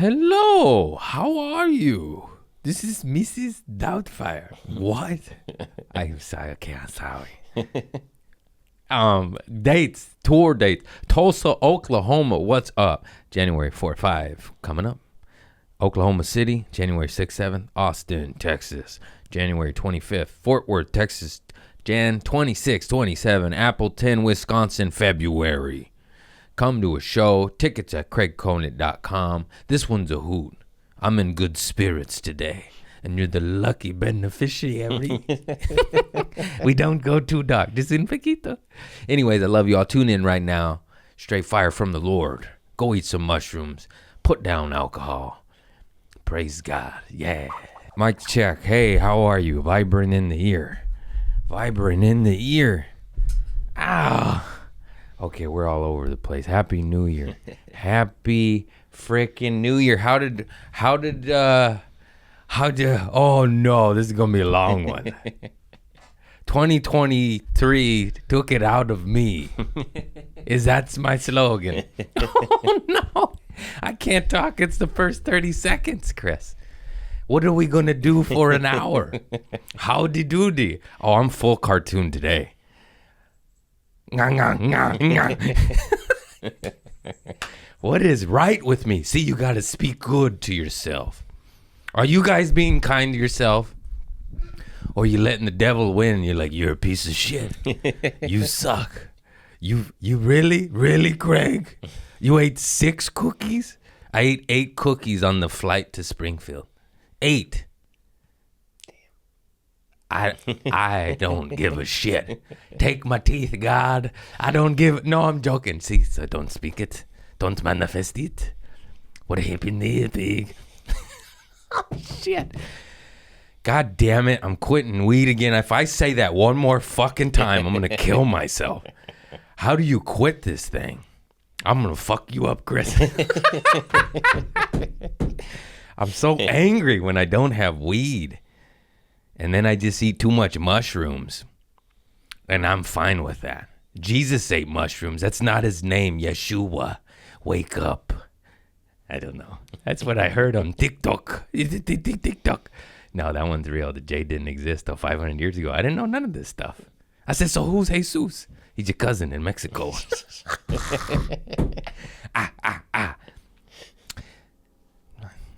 Hello, how are you? This is Mrs. Doubtfire. What? I'm sorry. Okay, I'm sorry. Dates, tour dates. Tulsa, Oklahoma. What's up? January 4, 5 coming up. Oklahoma City, January 6, 7. Austin, Texas, January 25th. Fort Worth, Texas, Jan 26, 27. Appleton, Wisconsin, February. Come to a show. Tickets at craigconant.com. This one's a hoot. I'm in good spirits today. And you're the lucky beneficiary. We don't go too dark. Just un poquito. Anyways, I love you all. Tune in right now. Straight fire from the Lord. Go eat some mushrooms. Put down alcohol. Praise God. Yeah. Mic check. Hey, how are you? Vibrant in the ear. Vibrant in the ear. Ah. Okay, we're all over the place. Happy New Year. Happy freaking New Year. Oh no, this is going to be a long one. 2023 took it out of me. That's my slogan. Oh no, I can't talk. It's the first 30 seconds, Chris. What are we going to do for an hour? Howdy doody. Oh, I'm full cartoon today. What is right with me? See, you got to speak good to yourself. Are you guys being kind to yourself? Or you letting the devil win and you're like, you're a piece of shit. You suck. You really, Craig? You ate 6 cookies? I ate 8 cookies on the flight to Springfield. 8. I don't give a shit. Take my teeth, God. I don't give. No, I'm joking. See, so don't speak it. Don't manifest it. What a hippie need, pig. Oh, shit. God damn it. I'm quitting weed again. If I say that one more fucking time, I'm going to kill myself. How do you quit this thing? I'm going to fuck you up, Chris. I'm so angry when I don't have weed. And then I just eat too much mushrooms. And I'm fine with that. Jesus ate mushrooms. That's not his name. Yeshua. Wake up. I don't know. That's what I heard on TikTok. TikTok. No, that one's real. The J didn't exist till 500 years ago. I didn't know none of this stuff. I said, so who's Jesus? He's your cousin in Mexico.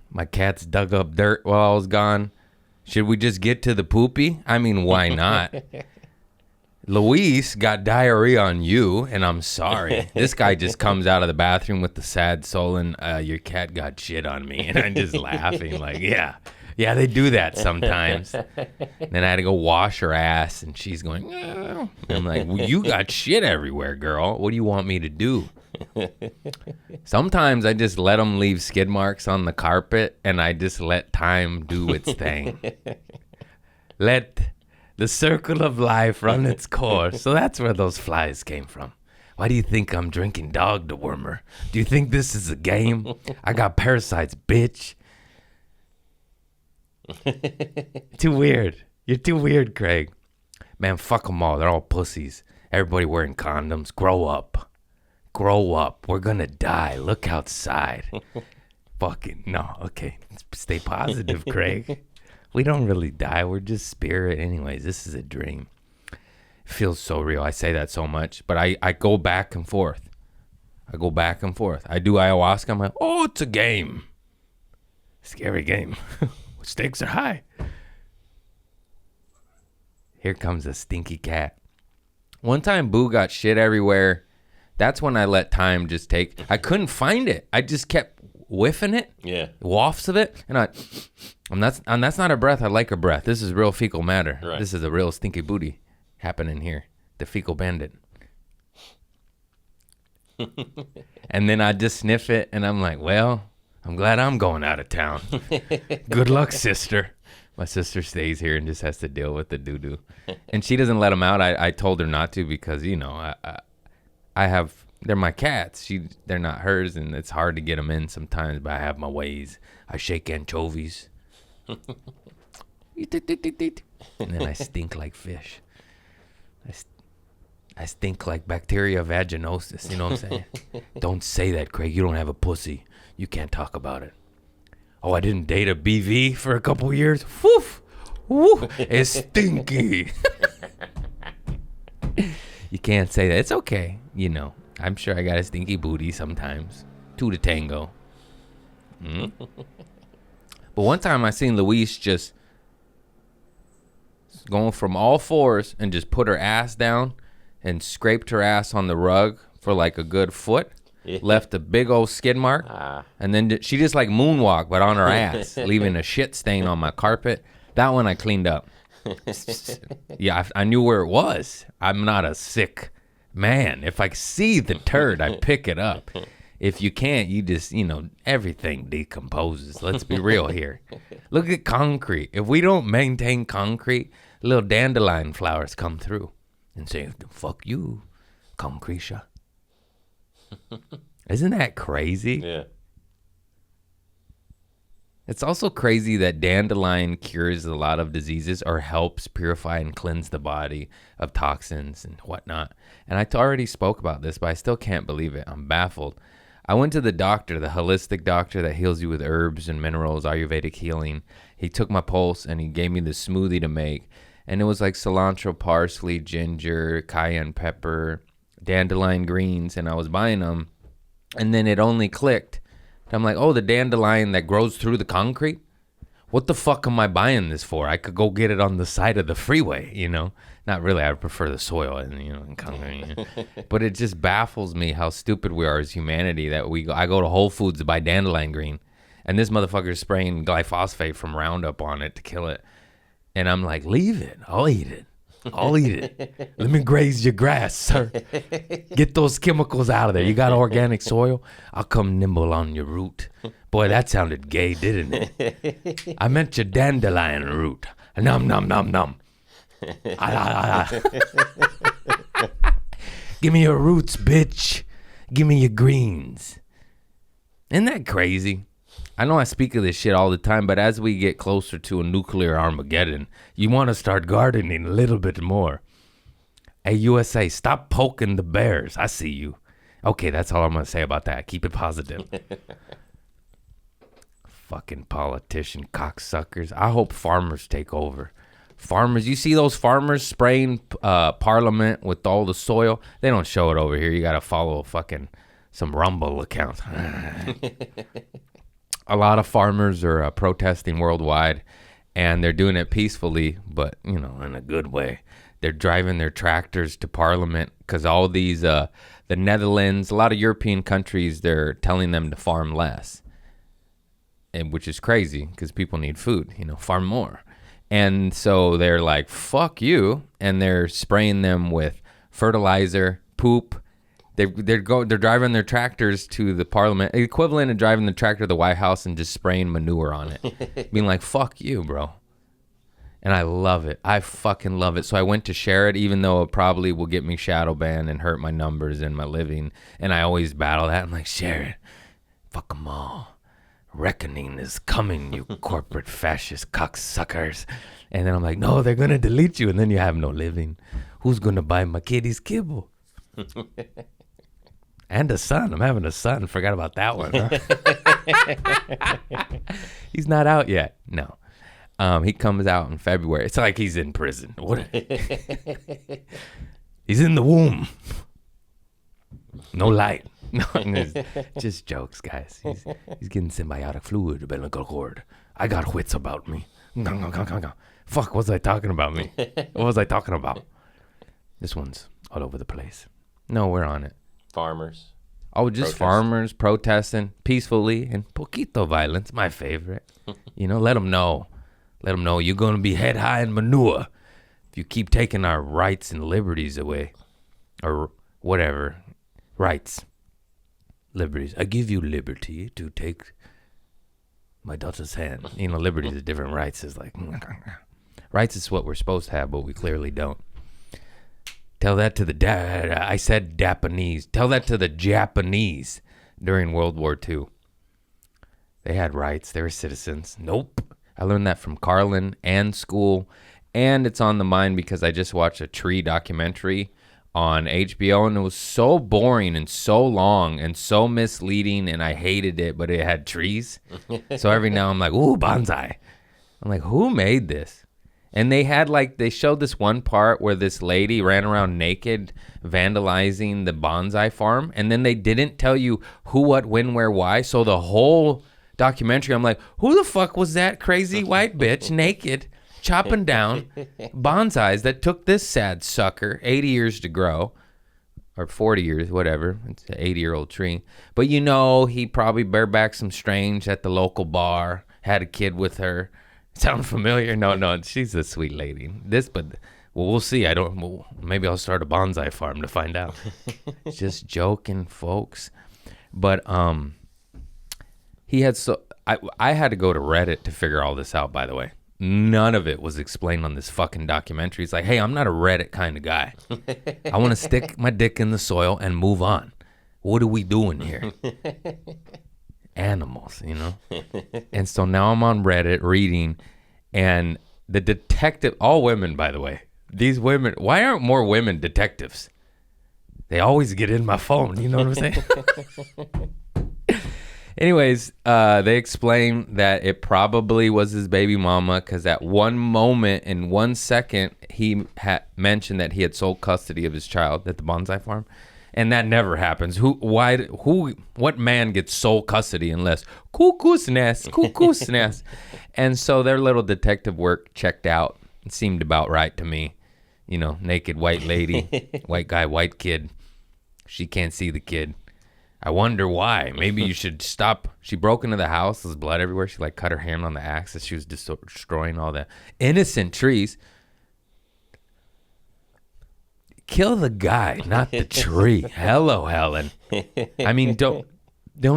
My cats dug up dirt while I was gone. Should we just get to the poopy? I mean, why not? Luis got diarrhea on you, and I'm sorry. This guy just comes out of the bathroom with the sad soul, and your cat got shit on me. And I'm just laughing like, yeah, they do that sometimes. Then I had to go wash her ass, and she's going, oh. I'm like, well, you got shit everywhere, girl. What do you want me to do? Sometimes I just let them leave skid marks on the carpet, and I just let time do its thing. Let the circle of life run its course. So that's where those flies came from. Why do you think I'm drinking dog dewormer? Do you think this is a game? I got parasites, bitch. Too weird. You're too weird, Craig. Man, fuck them all. They're all pussies. Everybody wearing condoms. Grow up. Grow up. We're gonna die. Look outside. Fucking no. Okay. Stay positive, Craig. We don't really die. We're just spirit. Anyways, this is a dream. It feels so real. I say that so much, but I go back and forth. I go back and forth. I do ayahuasca. I'm like, oh, it's a game. Scary game. Stakes are high. Here comes a stinky cat. One time, Boo got shit everywhere. That's when I let time just take. I couldn't find it. I just kept whiffing it. Yeah. Wafts of it. And that's not a breath. I like a breath. This is real fecal matter. Right. This is a real stinky booty happening here. The fecal bandit. And then I just sniff it and I'm like, well, I'm glad I'm going out of town. Good luck, sister. My sister stays here and just has to deal with the doo-doo. And she doesn't let them out. I told her not to because, you know, they're my cats. They're not hers, and it's hard to get them in sometimes, but I have my ways. I shake anchovies. And then I stink like fish. I stink like bacteria vaginosis. You know what I'm saying? Don't say that, Craig. You don't have a pussy. You can't talk about it. Oh, I didn't date a BV for a couple years. Woof. Woo. It's stinky. You can't say that. It's okay. You know, I'm sure I got a stinky booty sometimes. Two to tango. But one time I seen Louise just going from all fours and just put her ass down and scraped her ass on the rug for like a good foot. Left a big old skid mark. And then she just like moonwalked, but on her ass, leaving a shit stain on my carpet. That one I cleaned up. Yeah, I knew where it was. I'm not a sick man. If I see the turd, I pick it up. If you can't, you just, everything decomposes. Let's be real here. Look at concrete. If we don't maintain concrete, little dandelion flowers come through and say, fuck you, concretia. Isn't that crazy? Yeah. It's also crazy that dandelion cures a lot of diseases or helps purify and cleanse the body of toxins and whatnot. And I already spoke about this, but I still can't believe it. I'm baffled. I went to the doctor, the holistic doctor that heals you with herbs and minerals, Ayurvedic healing. He took my pulse and he gave me the smoothie to make. And it was like cilantro, parsley, ginger, cayenne pepper, dandelion greens. And I was buying them. And then it only clicked. I'm like, oh, the dandelion that grows through the concrete? What the fuck am I buying this for? I could go get it on the side of the freeway, Not really. I would prefer the soil and concrete. But it just baffles me how stupid we are as humanity that I go to Whole Foods to buy dandelion green, and this motherfucker's spraying glyphosate from Roundup on it to kill it. And I'm like, leave it. I'll eat it. Let me graze your grass, sir. Get those chemicals out of there. You got organic soil? I'll come nimble on your root. Boy, that sounded gay, didn't it? I meant your dandelion root. Nom, nom, nom, nom. Give me your roots, bitch. Give me your greens. Isn't that crazy? I know I speak of this shit all the time, but as we get closer to a nuclear Armageddon, you want to start gardening a little bit more. Hey, USA, stop poking the bears. I see you. Okay, that's all I'm going to say about that. Keep it positive. Fucking politician cocksuckers. I hope farmers take over. Farmers, you see those farmers spraying Parliament with all the soil? They don't show it over here. You got to follow fucking some Rumble account. A lot of farmers are protesting worldwide, and they're doing it peacefully, but, in a good way. They're driving their tractors to Parliament because all these, the Netherlands, a lot of European countries, they're telling them to farm less, and which is crazy because people need food, farm more. And so they're like, fuck you, and they're spraying them with fertilizer, poop. They're driving their tractors to the Parliament, equivalent of driving the tractor to the White House and just spraying manure on it, being like, fuck you, bro. And I love it. I fucking love it. So I went to share it, even though it probably will get me shadow banned and hurt my numbers and my living. And I always battle that. I'm like, share it. Fuck them all. Reckoning is coming, you corporate fascist cocksuckers. And then I'm like, no, they're going to delete you. And then you have no living. Who's going to buy my kitty's kibble? And a son. I'm having a son. Forgot about that one. Huh? He's not out yet. No. He comes out in February. It's like he's in prison. What? He's in the womb. No light. No, just jokes, guys. He's getting symbiotic fluid, umbilical cord. I got wits about me. Fuck, what was I talking about me? What was I talking about? This one's all over the place. No, we're on it. Farmers. Oh, just farmers protesting peacefully and poquito violence. My favorite. Let them know. Let them know you're going to be head high in manure if you keep taking our rights and liberties away. Or whatever. Rights. Liberties. I give you liberty to take my daughter's hand. Liberties is different. Rights is like... Rights is what we're supposed to have, but we clearly don't. Tell that to the... I said Japanese. Tell that to the Japanese during World War II. They had rights. They were citizens. Nope. I learned that from Carlin and school. And it's on the mind because I just watched a tree documentary on HBO, and it was so boring and so long and so misleading, and I hated it, but it had trees. So every now I'm like, ooh, bonsai. I'm like, who made this? And they showed this one part where this lady ran around naked vandalizing the bonsai farm, and then they didn't tell you who, what, when, where, why. So the whole documentary, I'm like, who the fuck was that crazy white bitch naked chopping down bonsais that took this sad sucker 80 years to grow, or 40 years, whatever. It's an 80-year-old tree. But he probably barebacked some strange at the local bar, had a kid with her. Sound familiar? No, she's a sweet lady. We'll see. Maybe I'll start a bonsai farm to find out. Just joking, folks. But I had to go to Reddit to figure all this out, by the way. None of it was explained on this fucking documentary. It's like, hey, I'm not a Reddit kind of guy. I want to stick my dick in the soil and move on. What are we doing here? Animals, And so now I'm on Reddit reading, and the detective, all women, by the way, these women, why aren't more women detectives? They always get in my phone, you know what I'm saying? Anyways, they explain that it probably was his baby mama, because at one moment in 1 second, he had mentioned that he had sole custody of his child at the bonsai farm. And that never happens. What man gets sole custody unless cuckoo's nest? And so their little detective work checked out. It seemed about right to me. Naked white lady, white guy, white kid. She can't see the kid. I wonder why. Maybe you should stop. She broke into the house. There's blood everywhere. She cut her hand on the axe as she was destroying all the innocent trees. Kill the guy, not the tree. Hello, Helen. I mean, don't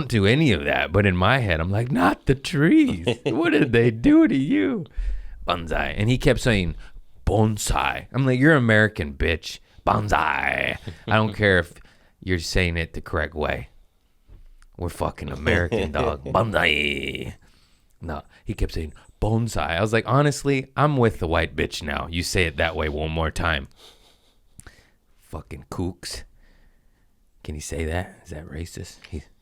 do any of that. But in my head, I'm like, not the trees. What did they do to you? Bonsai. And he kept saying, bonsai. I'm like, you're American, bitch. Bonsai. I don't care if you're saying it the correct way. We're fucking American, dog. Bonsai. No, he kept saying, bonsai. I was like, honestly, I'm with the white bitch now. You say it that way one more time. Fucking kooks. Can he say that? Is that racist?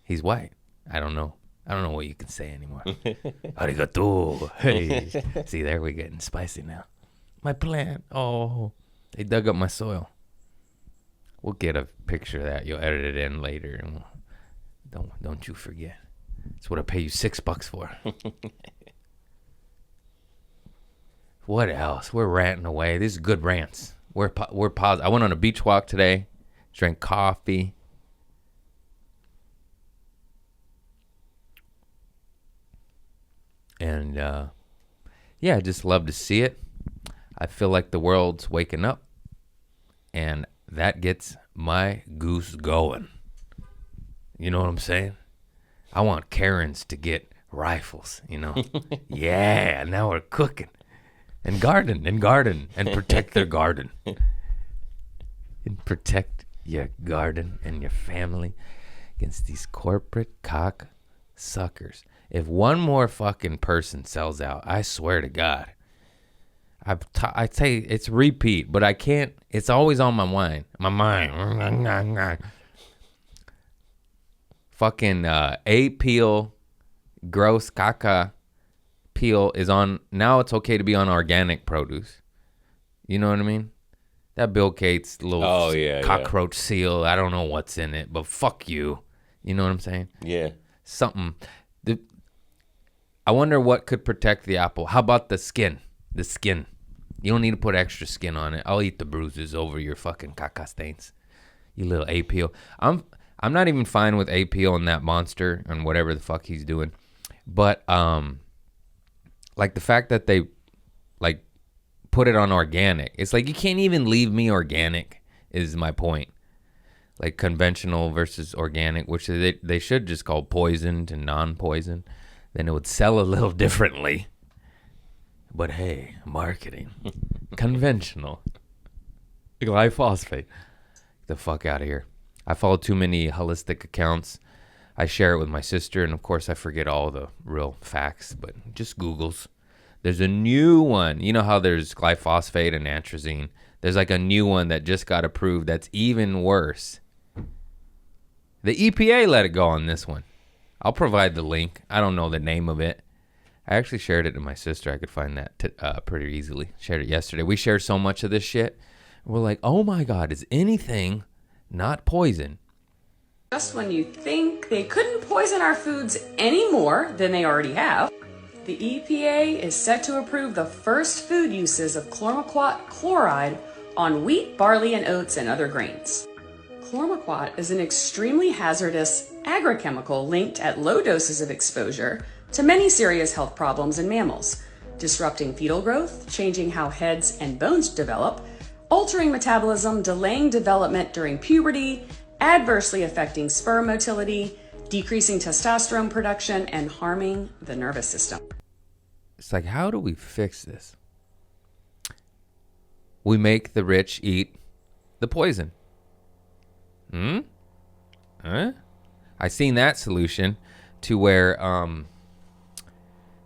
He's white. I don't know what you can say anymore. Arigato. Hey. See, there we're getting spicy now. My plant. Oh, they dug up my soil. We'll get a picture of that. You'll edit it in later. And don't you forget. That's what I pay you $6 for. What else? We're ranting away. These are good rants. We're positive. I went on a beach walk today. Drank coffee. And I just love to see it. I feel like the world's waking up, and that gets my goose going. You know what I'm saying? I want Karens to get rifles, Yeah, now we're cooking. And garden, and protect their garden. And protect your garden and your family against these corporate cock suckers. If one more fucking person sells out, I swear to God, I say it's repeat, but I can't. It's always on my mind. Fucking A-peel, gross caca peel is on. Now it's okay to be on organic produce. You know what I mean? That Bill Gates little cockroach seal. I don't know what's in it, but fuck you. You know what I'm saying? Yeah. Something. I wonder what could protect the apple. How about the skin? The skin. You don't need to put extra skin on it. I'll eat the bruises over your fucking caca stains. You little A-peel. I'm not even fine with A-peel and that monster and whatever the fuck he's doing. But like the fact that they like put it on organic. It's like you can't even leave me organic is my point. Like conventional versus organic, which they should just call poisoned and non-poison. Then it would sell a little differently. But hey, marketing. Conventional. Glyphosate. The fuck out of here. I follow too many holistic accounts. I share it with my sister, and of course I forget all the real facts, but just Googles. There's a new one. You know how there's glyphosate and atrazine. There's like a new one that just got approved that's even worse. The EPA let it go on this one. I'll provide the link. I don't know the name of it. I actually shared it to my sister. I could find that pretty easily. Shared it yesterday. We share so much of this shit. We're like, oh my God, is anything not poison? Just when you think they couldn't poison our foods any more than they already have, the EPA is set to approve the first food uses of chlormequat chloride on wheat, barley, and oats and other grains. Chlormequat is an extremely hazardous agrochemical linked at low doses of exposure to many serious health problems in mammals, disrupting fetal growth, changing how heads and bones develop, altering metabolism, delaying development during puberty, adversely affecting sperm motility, decreasing testosterone production, and harming the nervous system. It's like, how do we fix this? We make the rich eat the poison. Huh? I seen that solution to where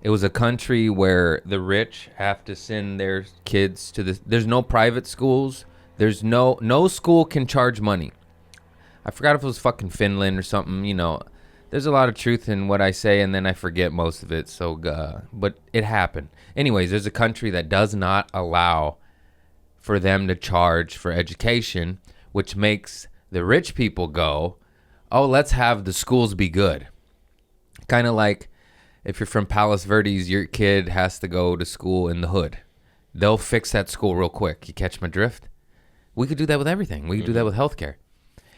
it was a country where the rich have to send their kids to there's no private schools. There's no school can charge money. I forgot if it was fucking Finland or something, you know. There's a lot of truth in what I say, and then I forget most of it. So, but it happened. Anyways, there's a country that does not allow for them to charge for education, which makes the rich people go, oh, let's have the schools be good. Kind of like if you're from Palos Verdes, your kid has to go to school in the hood. They'll fix that school real quick. You catch my drift? We could do that with everything. We could do that with healthcare.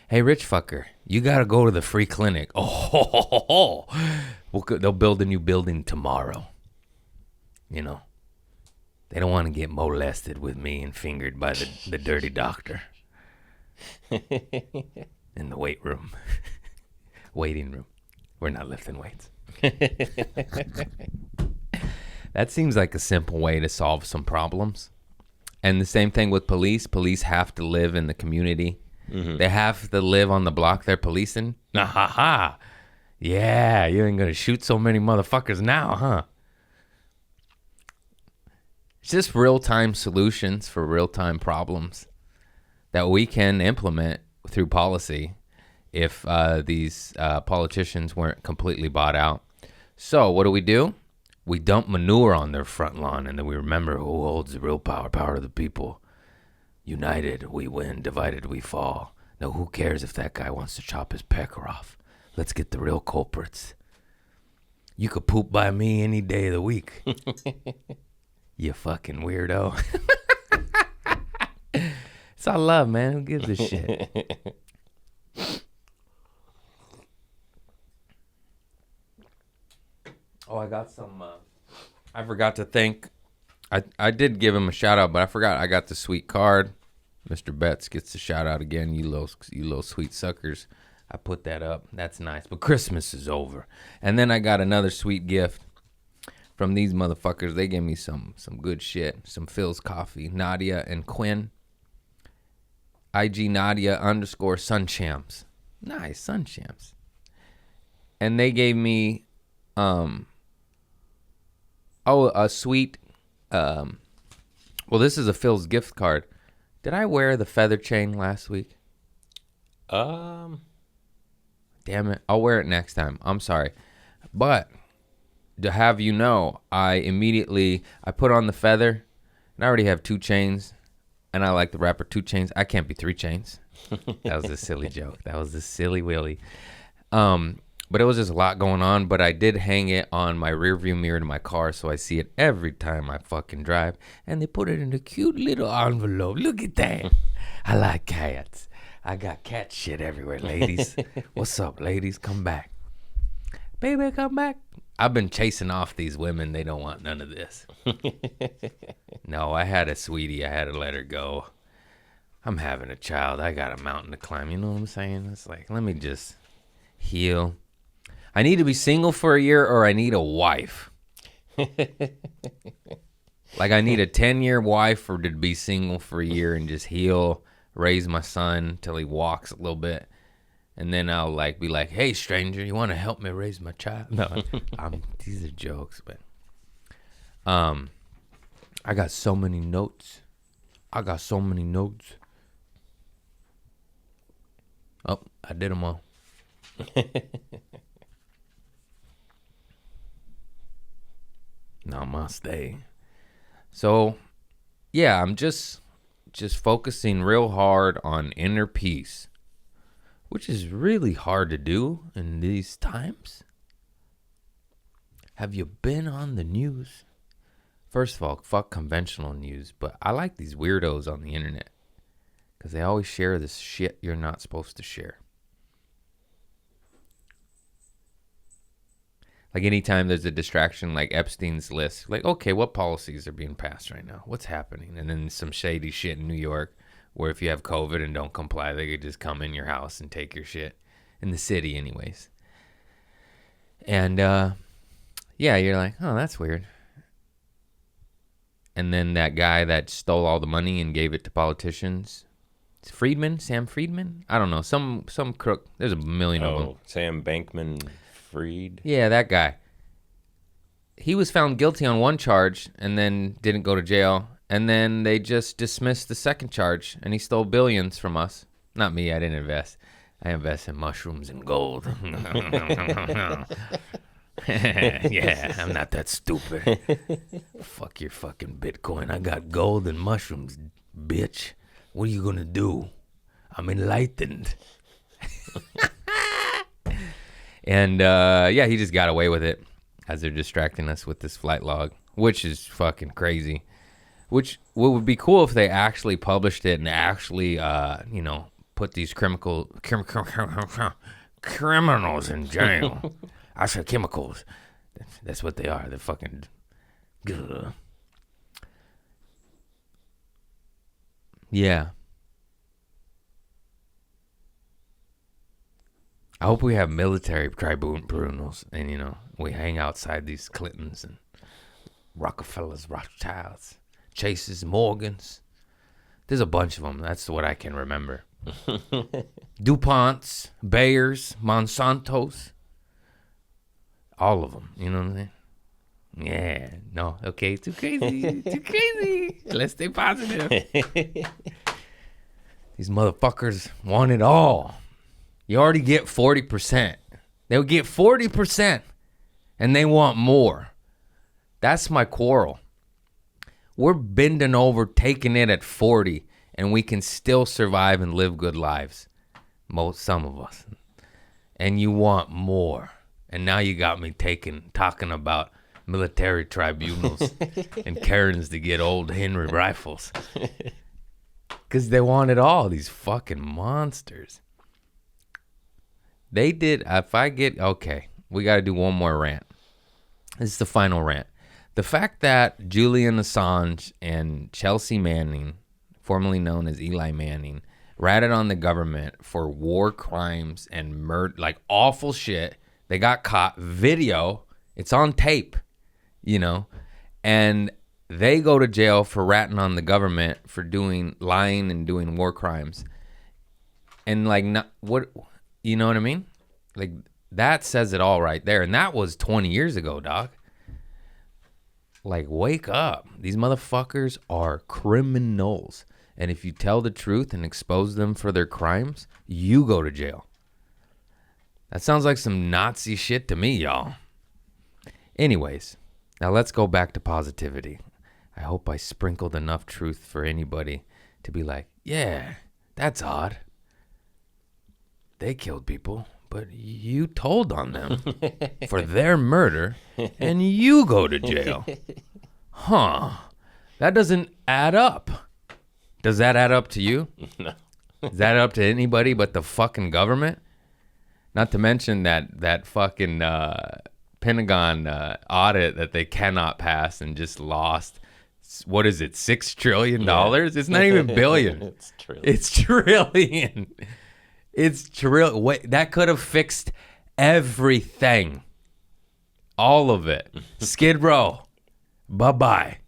Hey, rich fucker, you got to go to the free clinic. Oh, they'll build a new building tomorrow. You know, they don't want to get molested with me and fingered by the dirty doctor in the waiting room. We're not lifting weights. That seems like a simple way to solve some problems. And the same thing with police. Police have to live in the community. Mm-hmm. They have to live on the block they're policing. Ha. Yeah, you ain't gonna shoot so many motherfuckers now, huh? It's just real-time solutions for real-time problems that we can implement through policy if these politicians weren't completely bought out. So what do? We dump manure on their front lawn, and then we remember who holds the real power of the people. United, we win. Divided, we fall. Now, who cares if that guy wants to chop his pecker off? Let's get the real culprits. You could poop by me any day of the week. You fucking weirdo. It's all love, man. Who gives a shit? Oh, I got some... I forgot to thank... I did give him a shout out, but I forgot I got the sweet card. Mr. Betts gets the shout out again. You little sweet suckers. I put that up. That's nice. But Christmas is over. And then I got another sweet gift from these motherfuckers. They gave me some good shit. Some Phil's coffee. Nadia and Quinn. IG Nadia _ Sunshams. Nice, Sunshams. And they gave me a sweet... well, this is a Phil's gift card. Did I wear the feather chain last week? Damn it. I'll wear it next time. I'm sorry. But to have you know, I put on the feather, and I already have 2 chains, and I like the rapper 2 Chainz. I can't be 3 chains. That was a silly joke. That was a silly willy. But it was just a lot going on, but I did hang it on my rearview mirror to my car, so I see it every time I fucking drive. And they put it in a cute little envelope. Look at that. I like cats. I got cat shit everywhere, ladies. What's up, ladies? Come back. Baby, come back. I've been chasing off these women. They don't want none of this. No, I had a sweetie. I had to let her go. I'm having a child. I got a mountain to climb. You know what I'm saying? It's like, let me just heal. I need to be single for a year, or I need a wife. Like, I need a 10-year wife, or to be single for a year and just heal, raise my son till he walks a little bit. And then I'll be like, hey, stranger, you want to help me raise my child? No, these are jokes, but I got so many notes I got so many notes. Oh, I did them all. Namaste. So, yeah, I'm just focusing real hard on inner peace, which is really hard to do in these times. Have you been on the news? First of all, fuck conventional news, but I like these weirdos on the internet because they always share this shit you're not supposed to share. Like anytime there's a distraction like Epstein's list, like, okay, what policies are being passed right now? What's happening? And then some shady shit in New York where if you have COVID and don't comply, they could just come in your house and take your shit. In the city anyways. And, yeah, you're like, oh, that's weird. And then that guy that stole all the money and gave it to politicians, Sam Friedman? I don't know, some crook. There's a million of them. Sam Bankman-Fried? Yeah, that guy. He was found guilty on one charge and then didn't go to jail. And then they just dismissed the second charge, and he stole billions from us. Not me, I didn't invest. I invest in mushrooms and gold. Yeah, I'm not that stupid. Fuck your fucking Bitcoin. I got gold and mushrooms, bitch. What are you gonna do? I'm enlightened. And yeah, he just got away with it as they're distracting us with this flight log, which is fucking crazy. What would be cool if they actually published it and actually, put these criminals in jail. I said chemicals. That's what they are. They're fucking. Ugh. Yeah. I hope we have military tribunals and, we hang outside these Clintons and Rockefellers, Rothschilds, Chases, Morgans. There's a bunch of them. That's what I can remember. DuPonts, Bayers, Monsantos. All of them. You know what I'm saying? Yeah. No. Okay. Too crazy. Too crazy. Let's stay positive. These motherfuckers want it all. You already get 40%. They'll get 40%. And they want more. That's my quarrel. We're bending over, taking it at 40. And we can still survive and live good lives. Some of us. And you want more. And now you got me talking about military tribunals and Karens to get old Henry rifles. Because they want it all, these fucking monsters. They did, okay, we got to do one more rant. This is the final rant. The fact that Julian Assange and Chelsea Manning, formerly known as Eli Manning, ratted on the government for war crimes and murder, like awful shit. They got caught. Video. It's on tape, and they go to jail for ratting on the government for lying and doing war crimes. And you know what I mean? Like that says it all right there. And that was 20 years ago, dog. Like, wake up. These motherfuckers are criminals. And if you tell the truth and expose them for their crimes, you go to jail. That sounds like some Nazi shit to me, y'all. Anyways, now let's go back to positivity. I hope I sprinkled enough truth for anybody to be like, yeah, that's odd. They killed people, but you told on them for their murder, and you go to jail. Huh. That doesn't add up. Does that add up to you? No. Does that add up to anybody but the fucking government? Not to mention that fucking Pentagon audit that they cannot pass and just lost. What is it? $6 trillion? Yeah. It's not even billion. It's trillion. It's trillion. It's trillion. Wait, that could have fixed everything. All of it. Skid Row. Bye-bye.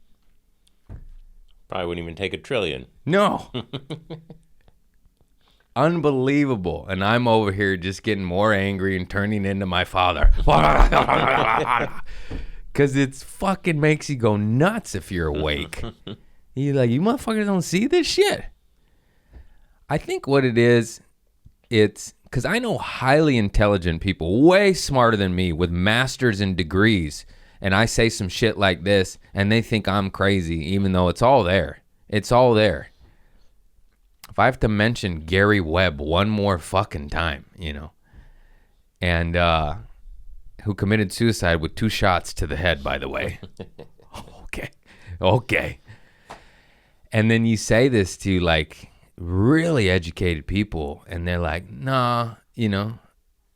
Probably wouldn't even take $1 trillion. No. Unbelievable. And I'm over here just getting more angry and turning into my father. Because it fucking makes you go nuts if you're awake. He's like, you motherfuckers don't see this shit. I think what it is, it's because I know highly intelligent people, way smarter than me, with masters and degrees, and I say some shit like this, and they think I'm crazy, even though it's all there. It's all there. If I have to mention Gary Webb one more fucking time, you know, and who committed suicide with 2 shots to the head, by the way. Okay. And then you say this to like really educated people, and they're like, nah, you know.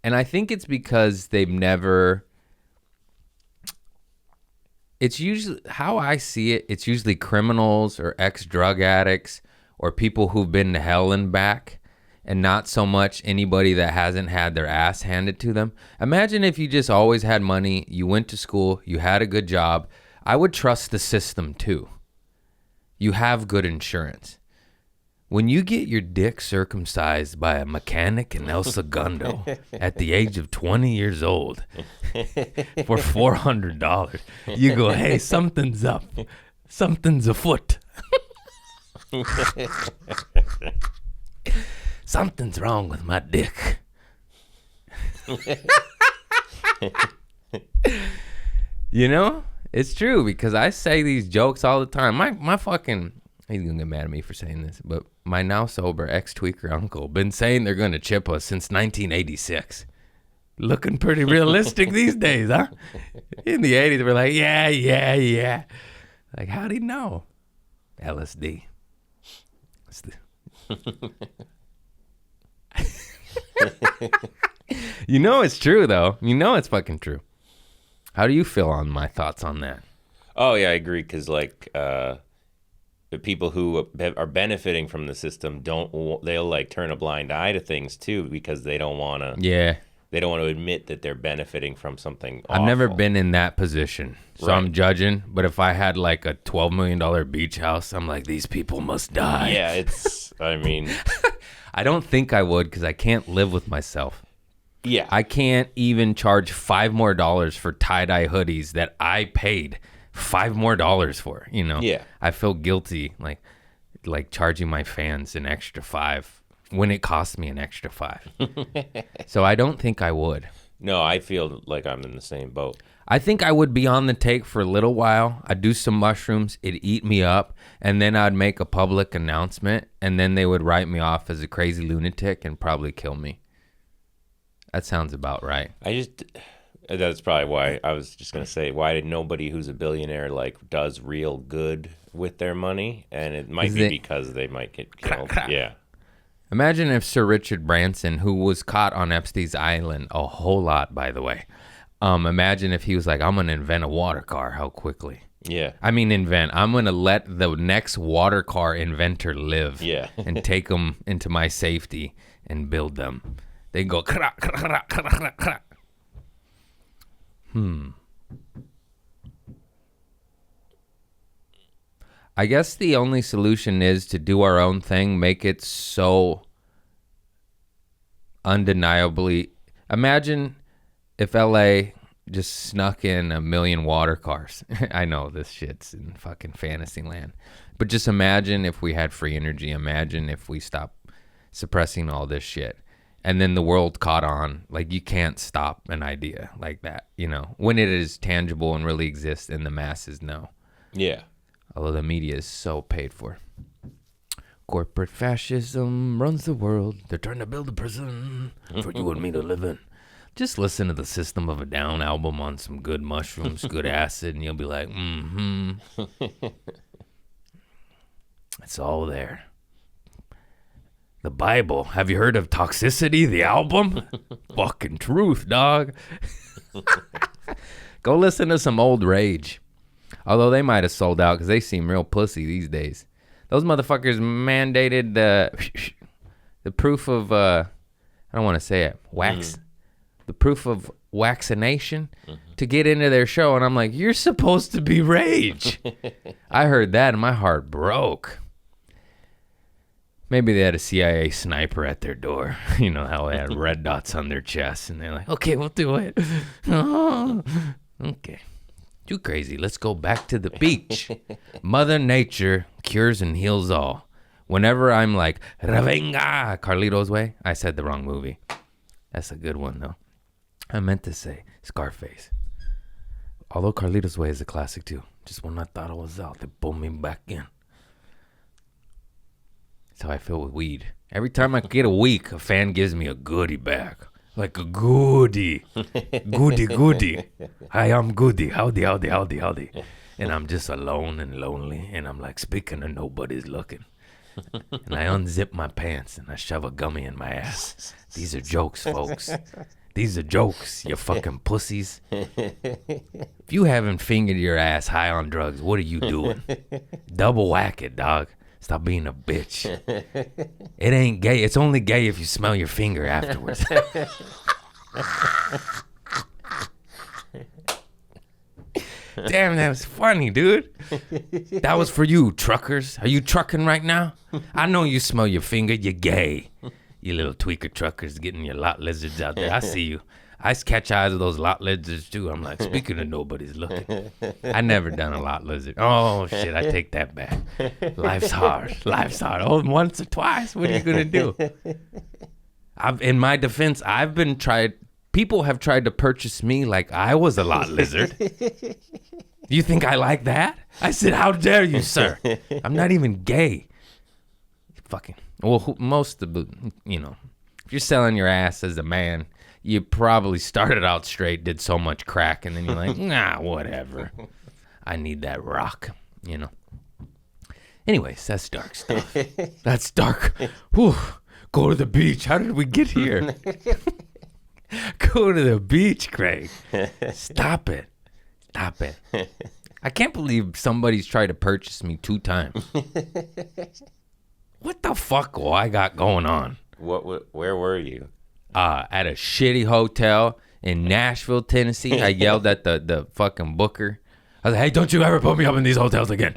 And I think it's because they've never, it's usually, how I see it, it's usually criminals or ex-drug addicts or people who've been to hell and back, and not so much anybody that hasn't had their ass handed to them. Imagine if you just always had money, you went to school, you had a good job. I would trust the system too. You have good insurance. When you get your dick circumcised by a mechanic in El Segundo at the age of 20 years old for $400, you go, hey, something's up. Something's afoot. Something's wrong with my dick. You know? It's true, because I say these jokes all the time. My fucking, he's gonna get mad at me for saying this, but my now sober ex-tweaker uncle been saying they're gonna chip us since 1986. Looking pretty realistic these days, huh? In the 80s, we're like, yeah. Like, how'd he know? LSD. You know it's true, though. You know it's fucking true. How do you feel on my thoughts on that? Oh, yeah, I agree, because, like, the people who are benefiting from the system they'll, like, turn a blind eye to things, too, because they don't want to... Yeah. They don't want to admit that they're benefiting from something awful. I've never been in that position, so right. I'm judging, but if I had, like, a $12 million beach house, I'm like, these people must die. Yeah, it's... I mean... I don't think I would, because I can't live with myself. Yeah. I can't even charge $5 more for tie-dye hoodies that I paid $5 more for, you know? Yeah. I feel guilty, like charging my fans an extra $5 when it cost me an extra $5. So I don't think I would. No, I feel like I'm in the same boat. I think I would be on the take for a little while. I'd do some mushrooms. It'd eat me up. And then I'd make a public announcement. And then they would write me off as a crazy lunatic and probably kill me. That sounds about right. That's probably why I was just going to say, why did nobody who's a billionaire, like, does real good with their money? And it might be because they might get killed. Yeah. Imagine if Sir Richard Branson, who was caught on Epstein's Island a whole lot, by the way, imagine if he was like, I'm going to invent a water car. How quickly? Yeah. I'm going to let the next water car inventor live. Yeah. And take them into my safety and build them. They go, I guess the only solution is to do our own thing, make it so undeniably. Imagine if LA just snuck in 1 million water cars. I know this shit's in fucking fantasy land. But just imagine if we had free energy. Imagine if we stopped suppressing all this shit. And then the world caught on. Like, you can't stop an idea like that, you know, when it is tangible and really exists and the masses know. Yeah. Although the media is so paid for. Corporate fascism runs the world. They're trying to build a prison for you and me to live in. Just listen to the System of a Down album on some good mushrooms, good acid, and you'll be like, It's all there. The Bible. Have you heard of Toxicity, the album? Fucking truth, dog. Go listen to some old Rage. Although they might have sold out because they seem real pussy these days. Those motherfuckers mandated the proof of, I don't want to say it, the proof of vaccination to get into their show. And I'm like, you're supposed to be Rage. I heard that and my heart broke. Maybe they had a CIA sniper at their door. You know how they had red dots on their chests. And they're like, okay, we'll do it. Oh, okay. Too crazy. Let's go back to the beach. Mother Nature cures and heals all. Whenever I'm like, Revenga, Carlito's Way, I said the wrong movie. That's a good one, though. I meant to say Scarface. Although Carlito's Way is a classic, too. Just when I thought I was out, they pulled me back in. That's how I feel with weed. Every time I get a week, a fan gives me a goodie bag. Like a goodie. Goodie. Hi, I'm goodie. Howdy. And I'm just alone and lonely. And I'm like, speaking of nobody's looking. And I unzip my pants and I shove a gummy in my ass. These are jokes, folks. These are jokes, you fucking pussies. If you haven't fingered your ass high on drugs, what are you doing? Double whack it, dog. Stop being a bitch. It ain't gay. It's only gay if you smell your finger afterwards. Damn, that was funny, dude. That was for you, truckers. Are you trucking right now? I know you smell your finger. You're gay. You little tweaker truckers getting your lot lizards out there. I see you. I catch eyes of those lot lizards, too. I'm like, speaking of nobody's looking. I never done a lot lizard. Oh, shit, I take that back. Life's hard. Oh, once or twice. What are you going to do? In my defense, people have tried to purchase me like I was a lot lizard. You think I like that? I said, how dare you, sir? I'm not even gay. Fucking. Well, most of the, if you're selling your ass as a man, you probably started out straight, did so much crack, and then you're like, nah, whatever. I need that rock, Anyways, that's dark stuff. That's dark. Whew. Go to the beach. How did we get here? Go to the beach, Craig. Stop it. I can't believe somebody's tried to purchase me 2 times. What the fuck I got going on? Where were you? At a shitty hotel in Nashville, Tennessee. I yelled at the fucking booker. I was like, hey, don't you ever put me up in these hotels again.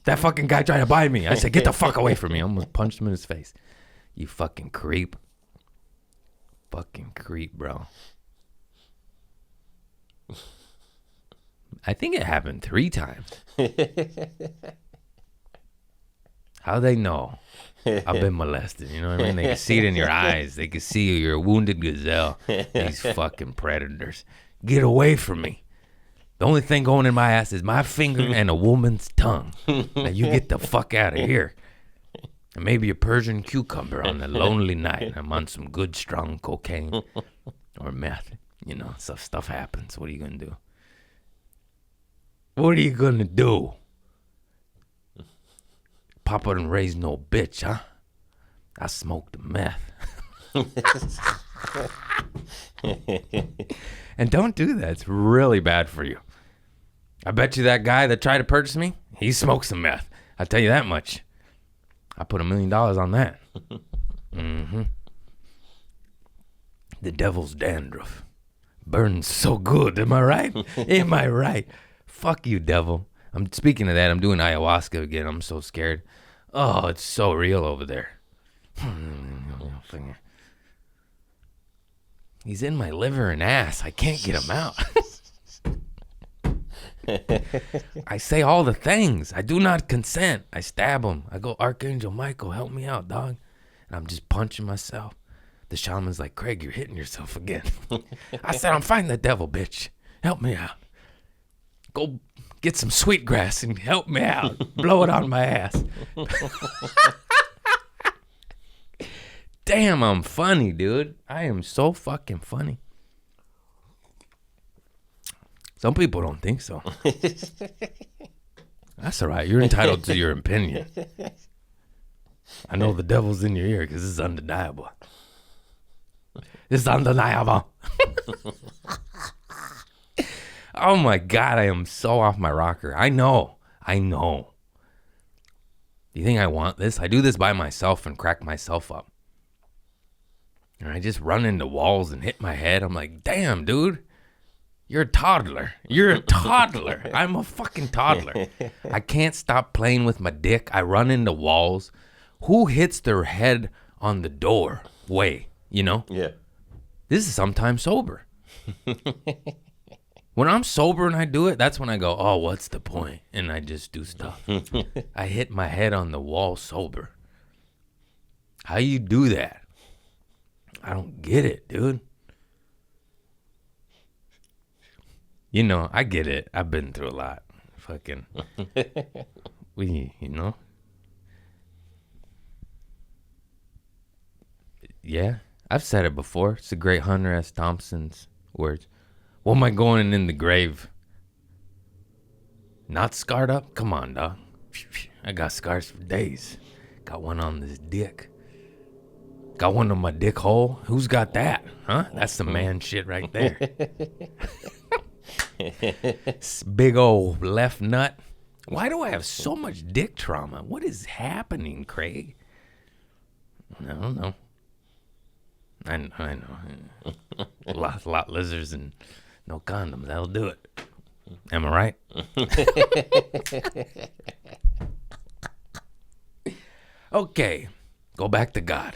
That fucking guy tried to buy me. I said, get the fuck away from me. I almost punched him in his face. You fucking creep. Fucking creep, bro. I think it happened 3 times. How they know I've been molested? You know what I mean? They can see it in your eyes. They can see you're a wounded gazelle. These fucking predators. Get away from me. The only thing going in my ass is my finger and a woman's tongue. Now you get the fuck out of here. And maybe a Persian cucumber on a lonely night. I'm on some good, strong cocaine or meth. So stuff happens. What are you going to do? What are you going to do? Papa didn't raise no bitch, huh? I smoked the meth. And don't do that. It's really bad for you. I bet you that guy that tried to purchase me, he smokes some meth. I'll tell you that much. I put $1 million on that. Mm-hmm. The devil's dandruff burns so good. Am I right? Am I right? Fuck you, devil. I'm speaking of that. I'm doing ayahuasca again. I'm so scared. Oh, it's so real over there. He's in my liver and ass. I can't get him out. I say all the things. I do not consent. I stab him. I go, Archangel Michael, help me out, dog. And I'm just punching myself. The shaman's like, Craig, you're hitting yourself again. I said, I'm fighting the devil, bitch. Help me out. Go get some sweetgrass and help me out. Blow it on my ass. Damn, I'm funny, dude. I am so fucking funny. Some people don't think so. That's all right. You're entitled to your opinion. I know the devil's in your ear because it's undeniable. It's undeniable. Oh, my God. I am so off my rocker. I know. Do you think I want this? I do this by myself and crack myself up. And I just run into walls and hit my head. I'm like, damn, dude. You're a toddler. I'm a fucking toddler. I can't stop playing with my dick. I run into walls. Who hits their head on the doorway? Yeah. This is sometimes sober. When I'm sober and I do it, that's when I go, oh, what's the point? And I just do stuff. I hit my head on the wall sober. How you do that? I don't get it, dude. You know, I get it. I've been through a lot. Fucking. You know? Yeah. I've said it before. It's a great Hunter S. Thompson's words. What am I going in the grave? Not scarred up? Come on, dog. I got scars for days. Got one on this dick. Got one on my dick hole. Who's got that? Huh? That's the man shit right there. Big old left nut. Why do I have so much dick trauma? What is happening, Craig? I don't know. I know. lot lizards and no condoms. That'll do it. Am I right? Okay. Go back to God.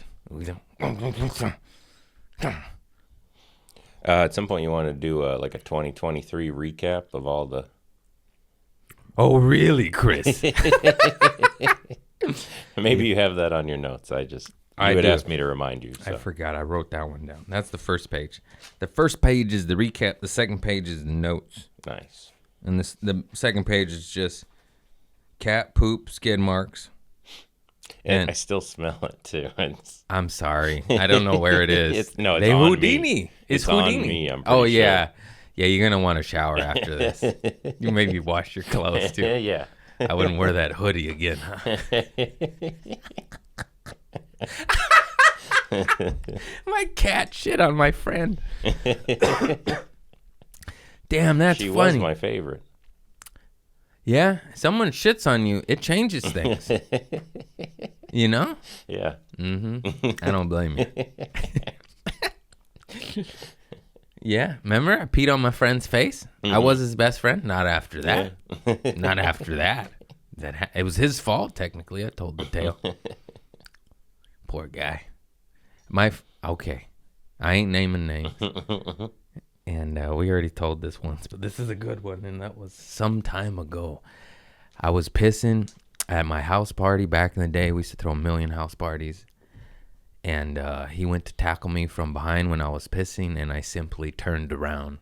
At some point, you want to do like a 2023 recap of all the... Oh, really, Chris? Maybe you have that on your notes. You had asked me to remind you. So. I forgot. I wrote that one down. That's the first page. The first page is the recap. The second page is the notes. Nice. And the second page is just cat poop, skid marks. And I still smell it, too. I'm sorry. I don't know where it is. It's on Houdini. Me. It's Houdini. On me, I'm pretty yeah. sure. Yeah, you're going to want to shower after this. You maybe wash your clothes, too. Yeah. I wouldn't wear that hoodie again, huh? My cat shit on my friend. Damn, that's funny. She was my favorite. Yeah, someone shits on you, it changes things. You know? Yeah. Mm-hmm. I don't blame you. Yeah, remember I peed on my friend's face? Mm-hmm. I was his best friend. Not after that. Yeah. Not after that. It was his fault, technically. I told the tale. Poor guy. Okay. I ain't naming names. And we already told this once, but this is a good one, and that was some time ago. I was pissing at my house party back in the day. We used to throw a million house parties. And he went to tackle me from behind when I was pissing, and I simply turned around.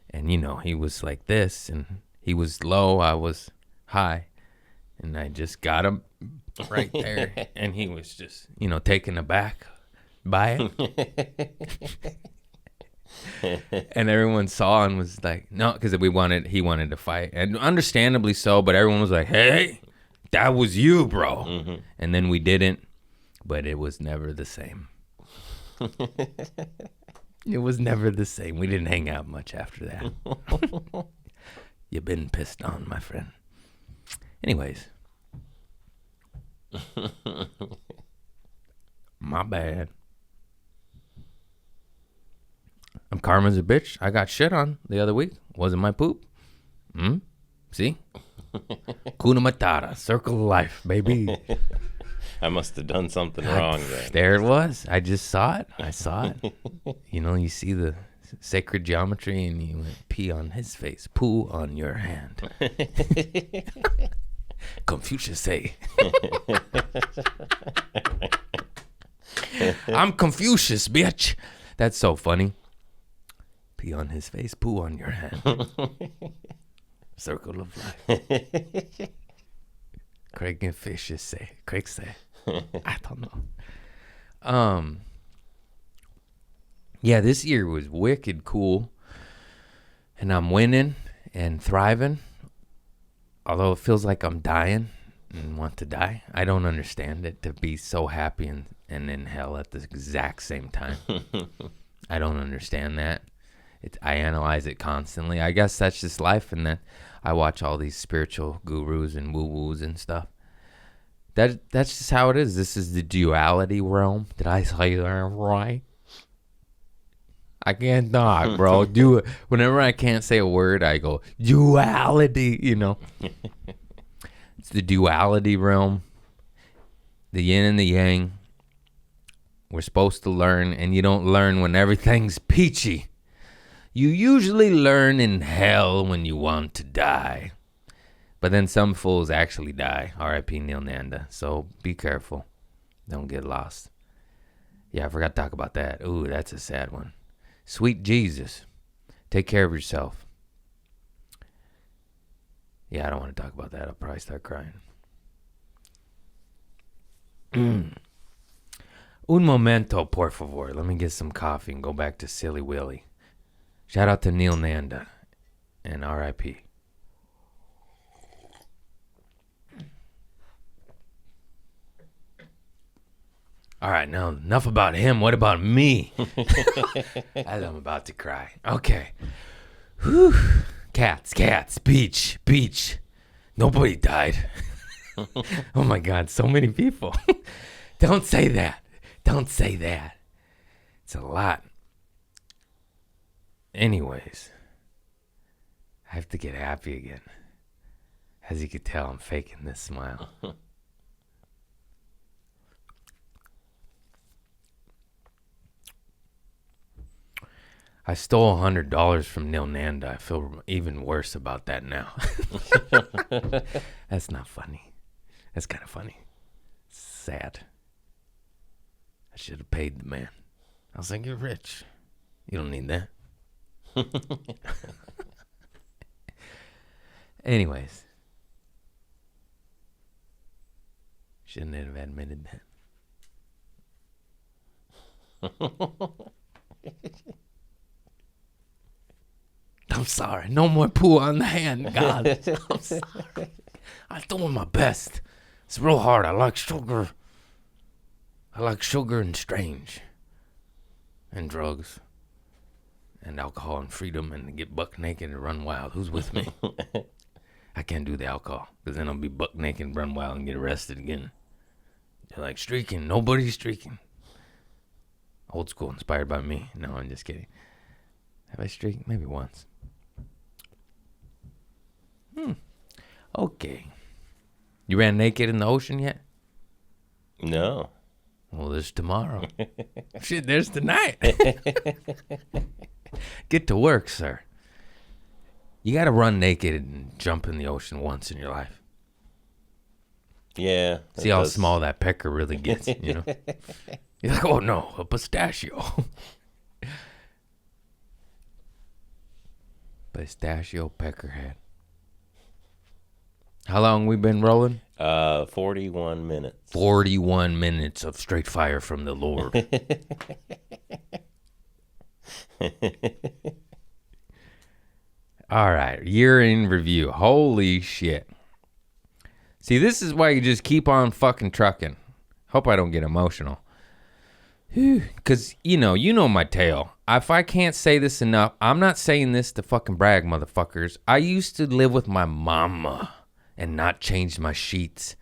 And, you know, he was like this, and he was low, I was high. And I just got him right there, and he was just, you know, taken aback by it. And everyone saw and was like, no, because he wanted to fight. And understandably so, but everyone was like, hey, that was you, bro. Mm-hmm. And then we didn't. But it was never the same. It was never the same. We didn't hang out much after that. You've been pissed on, my friend. Anyways. My bad. I'm karma's a bitch. I got shit on the other week. Wasn't my poop. See? Kuna Matata. Circle of life, baby. I must have done something wrong then. There it was. I just saw it. I saw it. You know, you see the sacred geometry and you went pee on his face, poo on your hand. Confucius say. I'm Confucius, bitch. That's so funny. Pee on his face, poo on your hand. Circle of life. Craig and Fishes say. Craig say. I don't know. Yeah, this year was wicked cool. And I'm winning and thriving. Although it feels like I'm dying and want to die. I don't understand it, to be so happy and in hell at the exact same time. I don't understand that. I analyze it constantly. I guess that's just life, and then I watch all these spiritual gurus and woo-woos and stuff. That's just how it is. This is the duality realm. Did I say that right? I can't talk, bro. Whenever I can't say a word, I go, duality, you know. It's the duality realm. The yin and the yang. We're supposed to learn, and you don't learn when everything's peachy. You usually learn in hell when you want to die. But then some fools actually die. R.I.P. Neil Nanda. So be careful. Don't get lost. Yeah, I forgot to talk about that. Ooh, that's a sad one. Sweet Jesus. Take care of yourself. Yeah, I don't want to talk about that. I'll probably start crying. Un momento, por favor. Let me get some coffee and go back to Silly Willy. Shout out to Neil Nanda and R.I.P. All right, now enough about him. What about me? As I'm about to cry. Okay. Whew. Cats, beach. Nobody died. Oh my God, so many people. Don't say that. It's a lot. Anyways, I have to get happy again. As you can tell, I'm faking this smile. I stole $100 from Neil Nanda. I feel even worse about that now. That's not funny. That's kind of funny. Sad. I should have paid the man. I was like, you're rich. You don't need that. Anyways. Shouldn't have admitted that. I'm sorry. No more poo on the hand, God. I'm sorry. I'm doing my best. It's real hard. I like sugar and strange. And drugs. And alcohol and freedom and to get buck naked and run wild. Who's with me? I can't do the alcohol. Because then I'll be buck naked, run wild, and get arrested again. They're like, streaking. Nobody's streaking. Old school, inspired by me. No, I'm just kidding. Have I streaked? Maybe once. Okay. You ran naked in the ocean yet? No. Well, there's tomorrow. Shit, there's tonight. Get to work, sir. You got to run naked and jump in the ocean once in your life. Yeah. See how small that pecker really gets, you know? You're like, oh no, a pistachio. Pistachio peckerhead. How long we been rolling? 41 minutes. 41 minutes of straight fire from the Lord. All right, year in review. Holy shit. See, this is why you just keep on fucking trucking. Hope I don't get emotional. Because, you know my tale. If I can't say this enough, I'm not saying this to fucking brag, motherfuckers. I used to live with my mama and not change my sheets.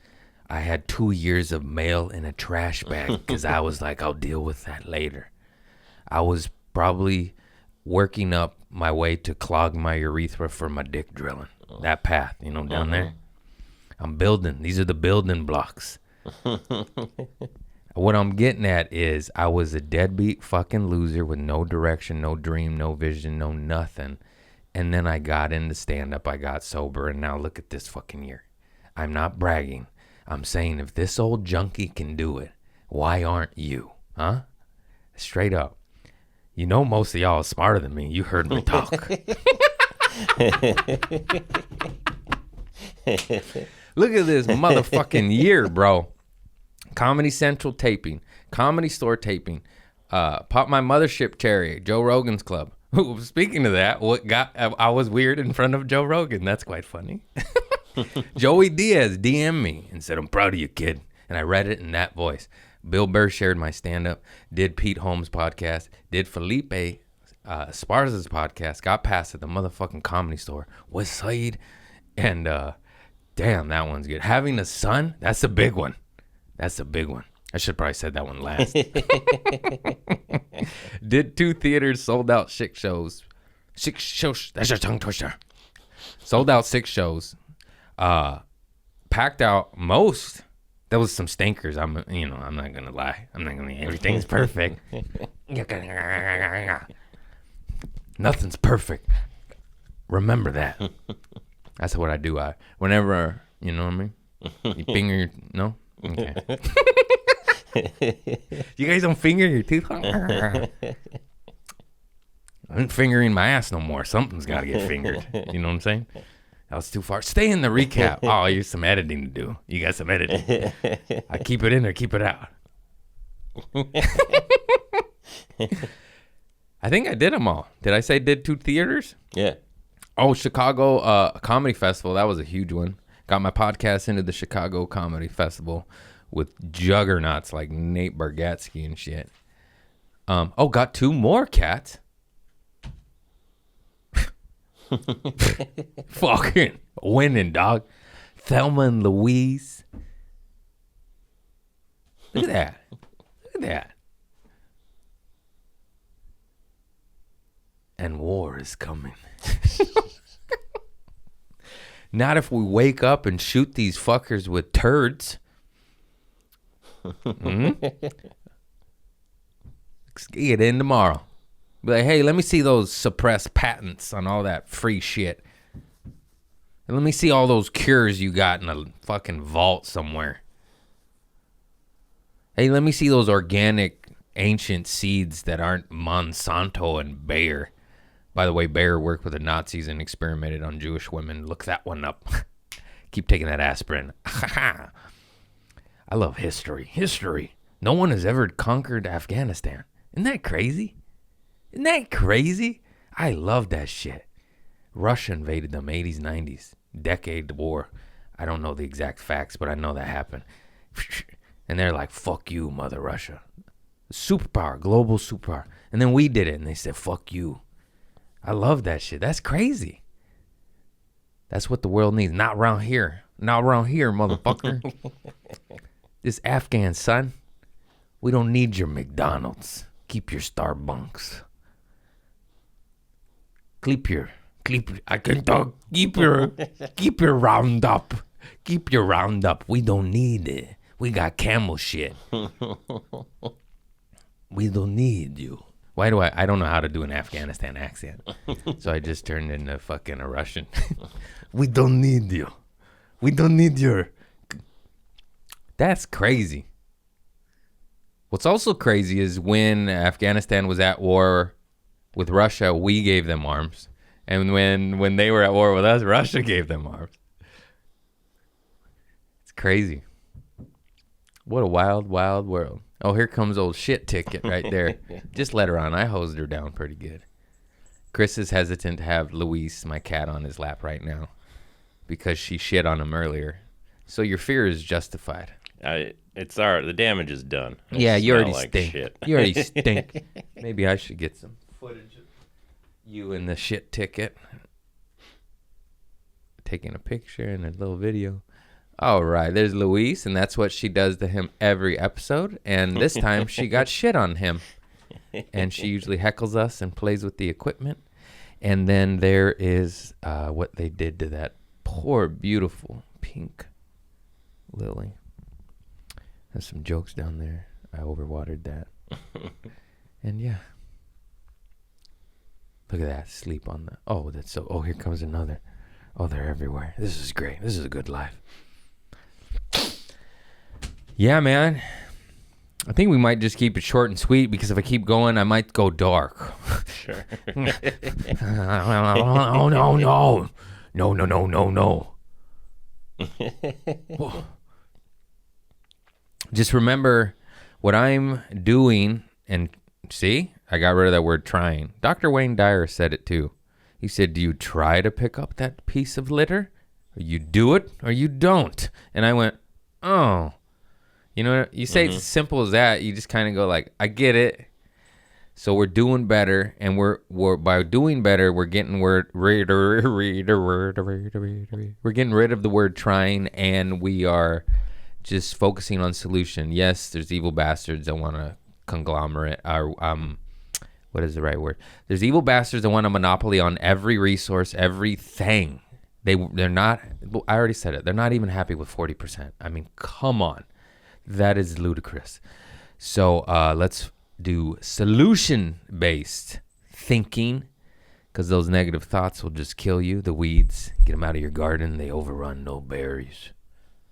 I had 2 years of mail in a trash bag because I was like, I'll deal with that later. I was probably working up my way to clog my urethra for my dick drilling. That path, down there. I'm building. These are the building blocks. What I'm getting at is I was a deadbeat fucking loser with no direction, no dream, no vision, no nothing. And then I got into stand-up. I got sober. And now look at this fucking year. I'm not bragging. I'm saying if this old junkie can do it, why aren't you? Huh? Straight up. Most of y'all are smarter than me. You heard me talk. Look at this motherfucking year, bro. Comedy Central taping. Comedy Store taping. Pop My Mothership Cherry. Joe Rogan's Club. Speaking of that, I was weird in front of Joe Rogan. That's quite funny. Joey Diaz DM'd me and said, I'm proud of you, kid. And I read it in that voice. Bill Burr shared my stand-up, did Pete Holmes' podcast, did Felipe Esparza's podcast, got passed at the motherfucking Comedy Store, West Side, and damn, that one's good. Having a son, that's a big one. That's a big one. I should probably said that one last. Did 2 theaters, sold out 6 shows. 6 shows. That's your tongue twister. Sold out 6 shows. Packed out most. There was some stinkers. I'm not gonna lie. I'm not gonna. Everything's perfect. Nothing's perfect. Remember that. That's what I do. Whenever, you know what I mean? You finger your, no? Okay. You guys don't finger your teeth? I ain't fingering my ass no more. Something's got to get fingered. You know what I'm saying? That was too far. Stay in the recap. Oh, you have some editing to do. You got some editing. I keep it in or keep it out. I think I did them all. Did I say did 2 theaters? Yeah. Oh, Chicago Comedy Festival. That was a huge one. Got my podcast into the Chicago Comedy Festival with juggernauts like Nate Bargatze and shit. Got 2 more cats. Fucking winning, dog. Thelma and Louise. Look at that. Look at that. And war is coming. Not if we wake up and shoot these fuckers with turds. Let's get in tomorrow. Be like, hey, let me see those suppressed patents on all that free shit. And let me see all those cures you got in a fucking vault somewhere. Hey, let me see those organic ancient seeds that aren't Monsanto and Bayer. By the way, Bayer worked with the Nazis and experimented on Jewish women. Look that one up. Keep taking that aspirin. I love history. History. No one has ever conquered Afghanistan. Isn't that crazy? Isn't that crazy? I love that shit. Russia invaded them 80s, 90s. Decade war. I don't know the exact facts, but I know that happened. And they're like, fuck you, Mother Russia. Superpower, global superpower. And then we did it, and they said, fuck you. I love that shit. That's crazy. That's what the world needs. Not around here. Not around here, motherfucker. This Afghan son, we don't need your McDonald's. Keep your Starbucks. Keep your Roundup. Keep your Roundup. We don't need it. We got camel shit. We don't need you. Why do I don't know how to do an Afghanistan accent. So I just turned into fucking a Russian. We don't need you. We don't need your... That's crazy. What's also crazy is when Afghanistan was at war with Russia, we gave them arms. And when they were at war with us, Russia gave them arms. It's crazy. What a wild, wild world. Oh, here comes old shit ticket right there. Just let her on. I hosed her down pretty good. Chris is hesitant to have Luis, my cat, on his lap right now because she shit on him earlier. So your fear is justified. The damage is done. Yeah, you already like stink. Shit. You already stink. Maybe I should get some footage of you in the shit ticket. Taking a picture and a little video. All right, there's Luis, and that's what she does to him every episode. And this time she got shit on him. And she usually heckles us and plays with the equipment. And then there is what they did to that poor, beautiful pink lily. There's some jokes down there. I overwatered that. And yeah. Look at that. Sleep on the... Oh, that's so... Oh, here comes another. Oh, they're everywhere. This is great. This is a good life. Yeah, man. I think we might just keep it short and sweet because if I keep going, I might go dark. Sure. Oh, no. No. Just remember what I'm doing, and see, I got rid of that word trying. Dr. Wayne Dyer said it too. He said, do you try to pick up that piece of litter? Or you do it or you don't? And I went, oh. You know, you say it's as simple as that. You just kind of go like, I get it. So we're doing better, and we're by doing better, we're getting we're getting rid of the word trying, and we are just focusing on solution. Yes, there's evil bastards that want to conglomerate or what is the right word? There's evil bastards that want a monopoly on every resource, everything. They're not. I already said it. They're not even happy with 40%. I mean, come on. That is ludicrous. So let's do solution-based thinking, Because those negative thoughts will just kill you. The weeds, get them out of your garden. They overrun. No berries,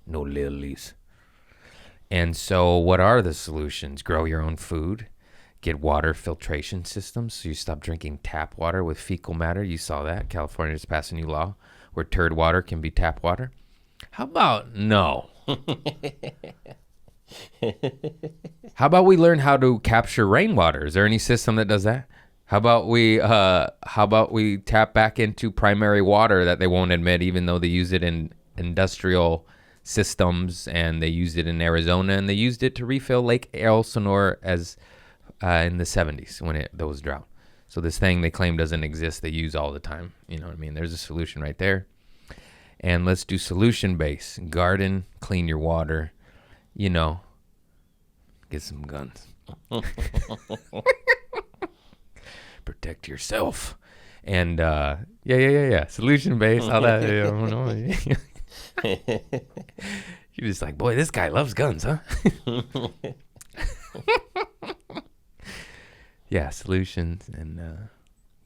no lilies. And so what are the solutions? Grow your own food. Get water filtration systems so you stop drinking tap water with fecal matter. You saw that. California just passed a new law where turd water can be tap water. How about no? How about we learn how to capture rainwater? Is there any system that does that? How about we tap back into primary water that they won't admit, even though they use it in industrial systems, and they used it in Arizona, and they used it to refill Lake Elsinore as in the 70s when there was drought. So this thing they claim doesn't exist, they use all the time. You know what I mean? There's a solution right there. And let's do solution-based. Garden, clean your water, get some guns. Protect yourself. And yeah. Solution-based, all that. You're just like, boy, this guy loves guns, huh? Yeah, solutions, and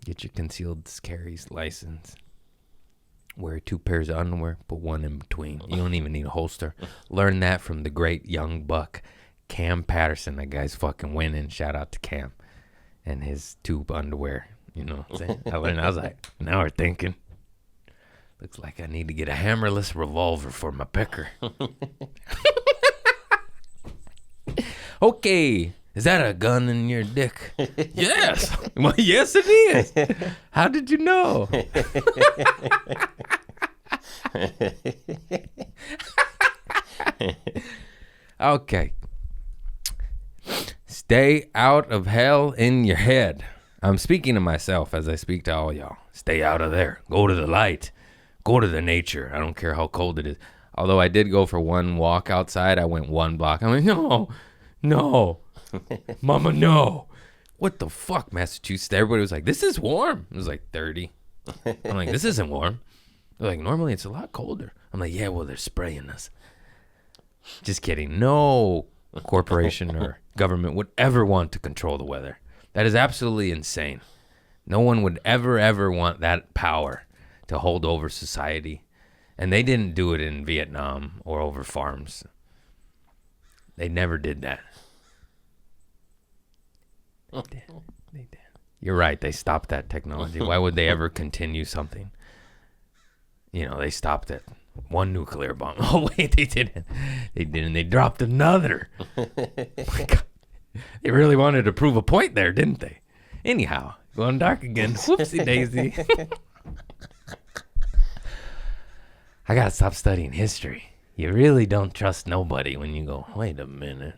get your concealed carries license. Wear 2 pairs of underwear, put one in between. You don't even need a holster. Learn that from the great young buck, Cam Patterson. That guy's fucking winning. Shout out to Cam and his tube underwear. You know what I'm saying? I learned. I was like, now we're thinking. Looks like I need to get a hammerless revolver for my pecker. Okay. Is that a gun in your dick? Yes. Well, yes, it is. How did you know? Okay. Stay out of hell in your head. I'm speaking to myself as I speak to all y'all. Stay out of there. Go to the light. Go to the nature. I don't care how cold it is. Although I did go for one walk outside. I went 1 block. I'm like, no. Mama, no. What the fuck, Massachusetts? Everybody was like, this is warm. It was like 30. I'm like, this isn't warm. They're like, normally it's a lot colder. I'm like, yeah, well, they're spraying us. Just kidding. No corporation or government would ever want to control the weather. That is absolutely insane. No one would ever want that power to hold over society. And they didn't do it in Vietnam or over farms. They never did that. They did. You're right. They stopped that technology. Why would they ever continue something? They stopped it. 1 nuclear bomb. Oh, wait, they didn't. They didn't. They dropped another. Oh my God. They really wanted to prove a point there, didn't they? Anyhow, going dark again. Whoopsie daisy. I got to stop studying history. You really don't trust nobody when you go, wait a minute.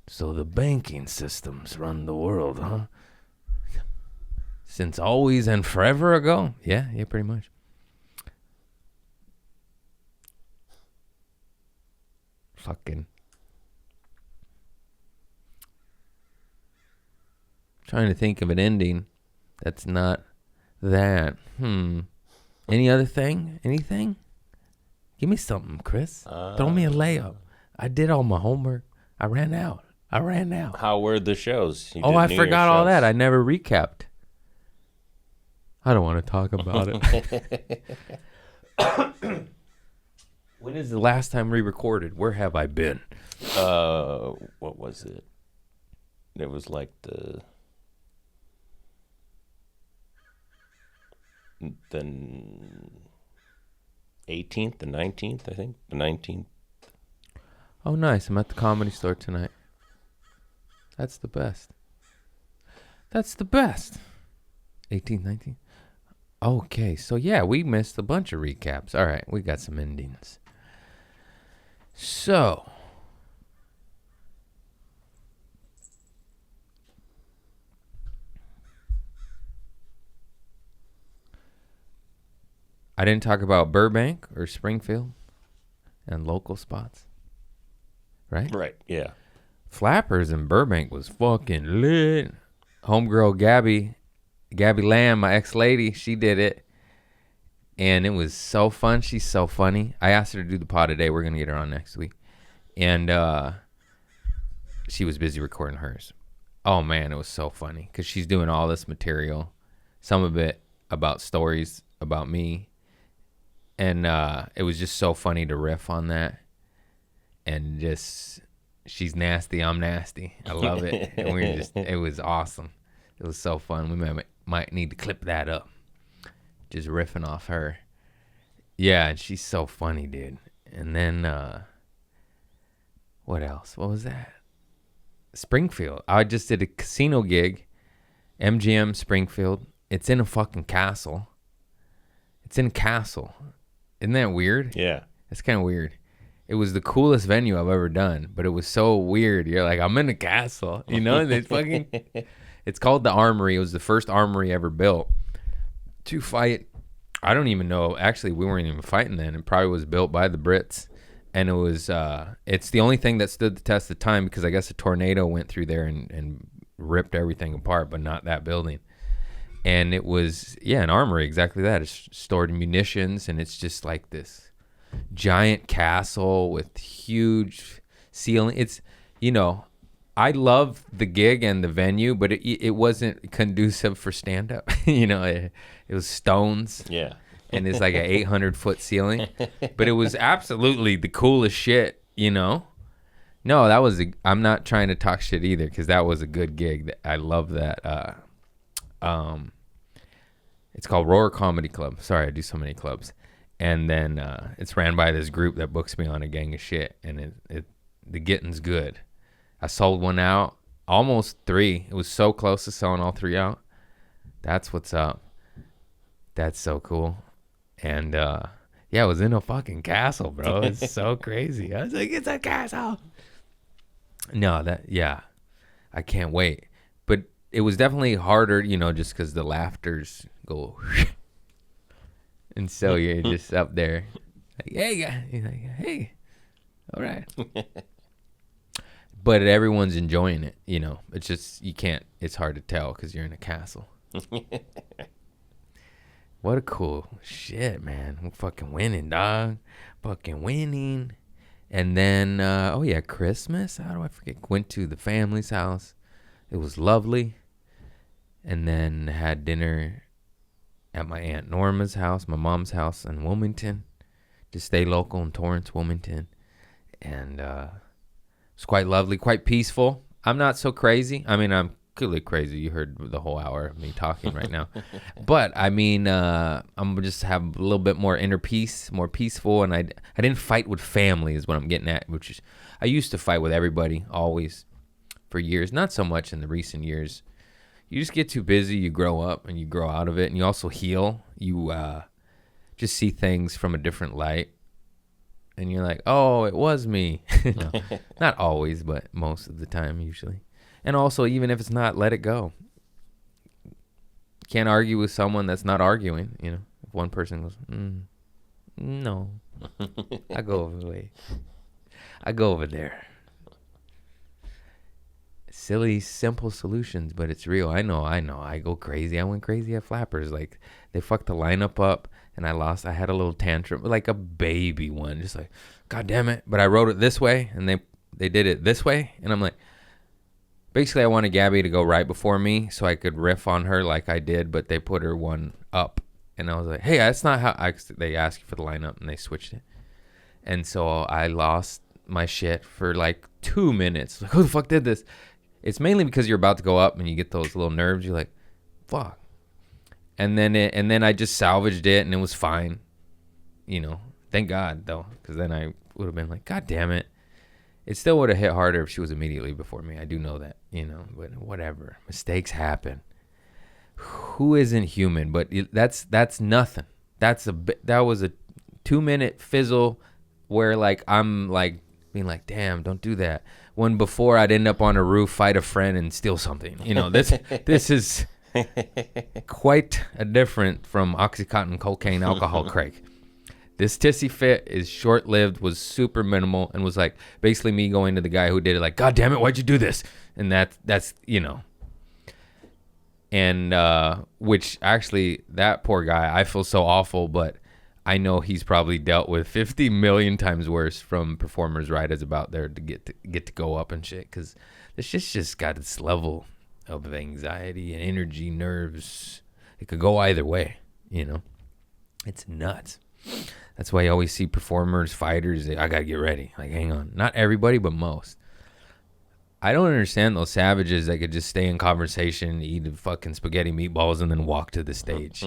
So the banking systems run the world, huh? Since always and forever ago? Yeah, pretty much. Fucking. Trying to think of an ending that's not that. Any other thing? Anything? Give me something, Chris. Throw me a layup. I did all my homework. I ran out. How were the shows? I forgot all that. I never recapped. I don't want to talk about it. When is the last time we recorded? Where have I been? What was it? It was like the 18th, the 19th, I think. The 19th. Oh, nice. I'm at the Comedy Store tonight. That's the best. 18th, 19th. Okay, so yeah, we missed a bunch of recaps. All right, we got some endings. So, I didn't talk about Burbank or Springfield and local spots. Right? Right, yeah. Flappers in Burbank was fucking lit. Homegirl Gabby Lamb, my ex-lady, she did it. And it was so fun. She's so funny. I asked her to do the pod today. We're going to get her on next week. And she was busy recording hers. Oh man, it was so funny because she's doing all this material, some of it about stories about me, and it was just so funny to riff on that, and just she's nasty, I'm nasty. I love it, and it was awesome. It was so fun. We might need to clip that up, just riffing off her. Yeah, and she's so funny, dude. And then what else? What was that? Springfield. I just did a casino gig, MGM Springfield. It's in a fucking castle. It's in a castle. Isn't that weird? Yeah. It's kind of weird. It was the coolest venue I've ever done, but it was so weird. You're like, I'm in a castle, you know? They fucking. It's called the Armory. It was the first armory ever built to fight. I don't even know. Actually, we weren't even fighting then. It probably was built by the Brits. And it was, it's the only thing that stood the test of time because I guess a tornado went through there and ripped everything apart, but not that building. And it was, an armory, exactly that. It's stored munitions, and it's just like this giant castle with huge ceiling. It's, I love the gig and the venue, but it wasn't conducive for stand-up. It was stones. Yeah. And it's like an 800-foot ceiling. But it was absolutely the coolest shit, No, that was I'm not trying to talk shit either because that was a good gig. I love that. It's called Roar Comedy Club. Sorry, I do so many clubs. And then it's ran by this group that books me on a gang of shit. And the getting's good. I sold one out, almost 3. It was so close to selling all 3 out. That's what's up. That's so cool. And it was in a fucking castle, bro. It's so crazy. I was like, it's a castle. No, I can't wait. But it was definitely harder, just because the laughters go. And so you're just up there, like, hey, guy. You're like, hey, all right. But everyone's enjoying it, It's just, it's hard to tell because you're in a castle. What a cool shit, man. We're fucking winning, dog. Fucking winning. And then, Christmas. How do I forget? Went to the family's house. It was lovely. And then had dinner at my Aunt Norma's house, my mom's house in Wilmington. Just stay local in Torrance, Wilmington. And it's quite lovely, quite peaceful. I'm not so crazy. I mean, I'm clearly crazy. You heard the whole hour of me talking right now. But I mean, I'm just have a little bit more inner peace, more peaceful. And I didn't fight with family is what I'm getting at, which is I used to fight with everybody always for years. Not so much in the recent years. You just get too busy. You grow up and you grow out of it. And you also heal. You just see things from a different light. And you're like, oh, it was me. No, not always, but most of the time usually. And also, even if it's not, let it go. Can't argue with someone that's not arguing, If one person goes, no, I go over the way. I go over there. Silly, simple solutions, but it's real. I know. I go crazy. I went crazy at Flappers. Like, they fucked the lineup up, and I lost. I had a little tantrum, like a baby one. Just like, God damn it. But I wrote it this way, and they did it this way. And I'm like, basically, I wanted Gabby to go right before me so I could riff on her like I did, but they put her one up. And I was like, hey, that's not how they asked you for the lineup, and they switched it. And so I lost my shit for like 2 minutes. Like, who the fuck did this? It's mainly because you're about to go up and you get those little nerves. You're like, fuck. And then I just salvaged it and it was fine. Thank God, though, because then I would have been like, God damn it. It still would have hit harder if she was immediately before me. I do know that, but whatever. Mistakes happen. Who isn't human? But that's nothing. That was a 2-minute fizzle where like I'm like being like, damn, don't do that. When before I'd end up on a roof, fight a friend, and steal something. This is quite a different from Oxycontin, cocaine, alcohol, crack. This tissy fit is short-lived, was super minimal, and was like basically me going to the guy who did it like, God damn it, why'd you do this? And that's And which actually, that poor guy, I feel so awful, but I know he's probably dealt with 50 million times worse from performers right as about there to get to go up and shit, because this shit's just got its level. of anxiety and energy, nerves. It could go either way, It's nuts. That's why you always see performers, fighters, I got to get ready. Like, hang on. Not everybody, but most. I don't understand those savages that could just stay in conversation, eat fucking spaghetti meatballs, and then walk to the stage.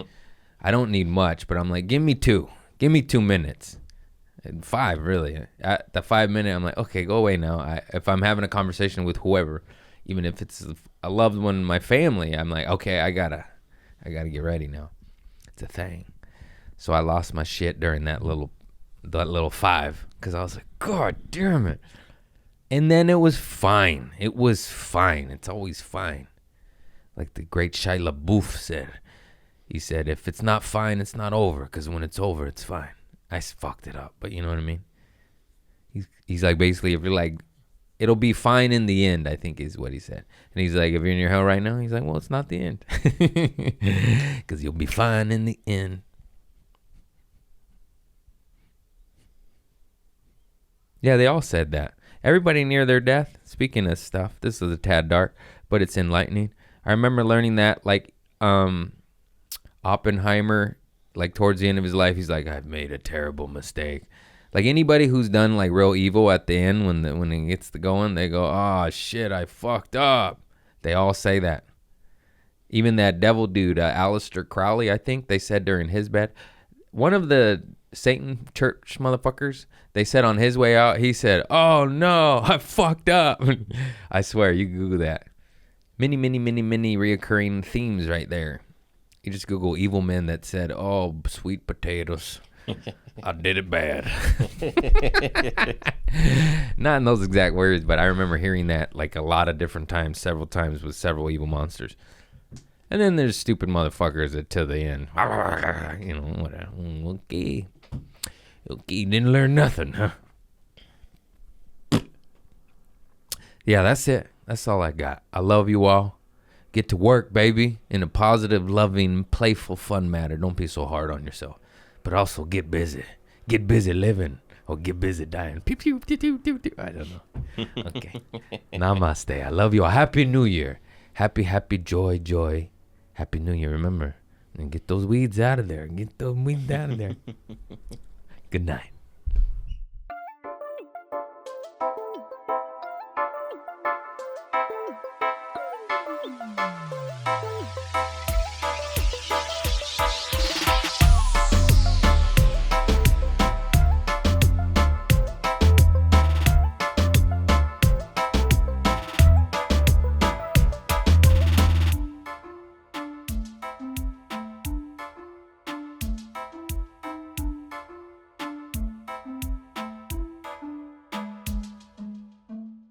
I don't need much, but I'm like, give me 2. Give me 2 minutes. 5, really. At the 5 minute, I'm like, okay, go away now. If I'm having a conversation with whoever, even if it's a loved one in my family, I'm like, okay, I gotta get ready now. It's a thing. So I lost my shit during that little 5 because I was like, God damn it. And then it was fine. It was fine. It's always fine. Like the great Shia LaBeouf said. He said, if it's not fine, it's not over. Because when it's over, it's fine. I fucked it up. But you know what I mean? He's like, basically, if you're like, it'll be fine in the end, I think is what he said. And he's like, if you're in your hell right now, he's like, well, it's not the end. Because you'll be fine in the end. Yeah, they all said that. Everybody near their death, speaking of stuff, this is a tad dark, but it's enlightening. I remember learning that, like, Oppenheimer, like, towards the end of his life, he's like, I've made a terrible mistake. Like, anybody who's done, like, real evil at the end, when it gets to going, they go, oh, shit, I fucked up. They all say that. Even that devil dude, Aleister Crowley, I think, they said during his bed. One of the Satan church motherfuckers, they said on his way out, he said, oh no, I fucked up. I swear, you Google that. Many reoccurring themes right there. You just Google evil men that said, oh, sweet potatoes, I did it bad. Not in those exact words, but I remember hearing that like a lot of different times, several times with several evil monsters. And then there's stupid motherfuckers that to the end, whatever. Okay, didn't learn nothing, huh? Yeah, that's it. That's all I got. I love you all. Get to work, baby, in a positive, loving, playful, fun manner. Don't be so hard on yourself. But also get busy. Get busy living or get busy dying. Pew, pew, pew, pew, pew, pew. I don't know. Okay. Namaste. I love you all. Happy New Year. Happy, joy. Happy New Year. Remember, and get those weeds out of there. Get those weeds out of there. Good night.